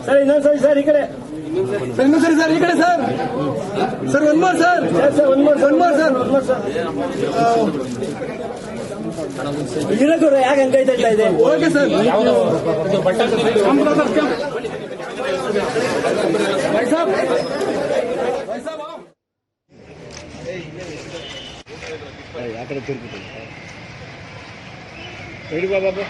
Sir ಇನ್ನೊಂದು ಸರಿ sir ಈ ಕಡೆ ಇನ್ನೊಂದು ಸರಿ ಸರ್ ಈ ಕಡೆ sir sir one more sir one more sir ಇರக்கூಡ ಯಾಕೆ ಹಂಗೈತಾ ಇದೆ ಓಕೆ ಸರ್ ಯಾಕಡೆ ತಿರುಗಿದೆ ಹೇಳಿ ಬಾಬು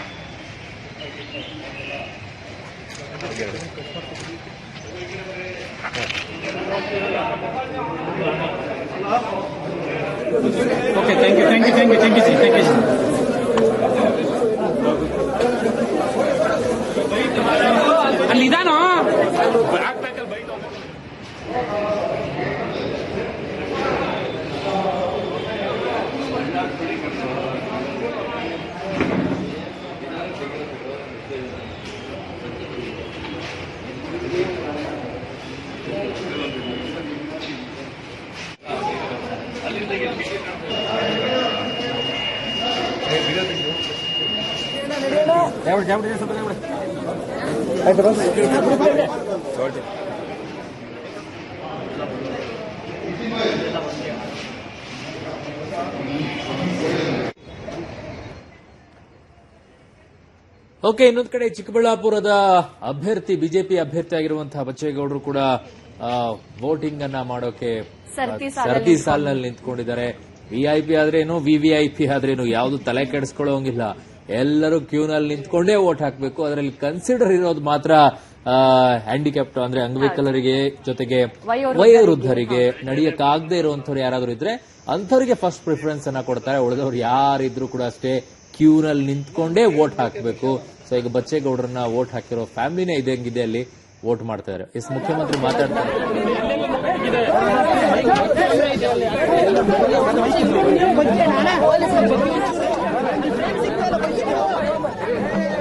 Okay, thank you. Alidano. Okay, ಇನ್ನೊಂದು ಕಡೆ ಚಿಕ್ಕಬಳ್ಳಾಪುರದ ಅಭ್ಯರ್ಥಿ ಬಿಜೆಪಿ ಅಭ್ಯರ್ಥಿ ಆಗಿರುವಂತಹ ಬಚ್ಚೇಗೌಡರು ಕೂಡ ವೋಟಿಂಗ್ ಅನ್ನ ಮಾಡೋಕೆ ಸರತಿ ಸಾಲಿನಲ್ಲಿ ನಿಂತ್ಕೊಂಡಿದ್ದಾರೆ. ವಿಐಪಿ ಆದ್ರೇನು ವಿವಿಐಪಿ ಆದ್ರೇನು ಯಾವುದು ತಲೆ ಕೆಡಿಸ್ಕೊಳ್ಳೋಂಗಿಲ್ಲ. ಎಲ್ಲರೂ ಕ್ಯೂನಲ್ಲಿ ನಿಂತ್ಕೊಂಡೇ ವೋಟ್ ಹಾಕಬೇಕು. ಅದರಲ್ಲಿ ಕನ್ಸಿಡರ್ ಇರೋದು ಮಾತ್ರ ಹ್ಯಾಂಡಿಕ್ಯಾಪ್ಟ್ ಅಂದ್ರೆ ಅಂಗವಿಕಲರಿಗೆ, ಜೊತೆಗೆ ವಯೋವೃದ್ಧರಿಗೆ, ನಡೆಯಕ್ಕಾಗದೇ ಇರುವಂತವ್ರು ಯಾರಾದ್ರೂ ಇದ್ರೆ ಅಂಥವ್ರಿಗೆ ಫಸ್ಟ್ ಪ್ರಿಫರೆನ್ಸ್ ಅನ್ನ ಕೊಡ್ತಾರೆ. ಉಳಿದವ್ರು ಯಾರಿದ್ರು ಕೂಡ ಅಷ್ಟೇ ಕ್ಯೂನಲ್ಲಿ ನಿಂತ್ಕೊಂಡೇ ವೋಟ್ ಹಾಕಬೇಕು. ಸೊ ಈಗ ಬಚ್ಚೇಗೌಡರನ್ನ ವೋಟ್ ಹಾಕಿರೋ ಫ್ಯಾಮಿಲಿನೇ ಇದಂಗಿದೆ, ಅಲ್ಲಿ ವೋಟ್ ಮಾಡ್ತಾ ಇದ್ದಾರೆ. ಎಸ್, ಮುಖ್ಯಮಂತ್ರಿ ಮಾತಾಡ್ತಾರೆ.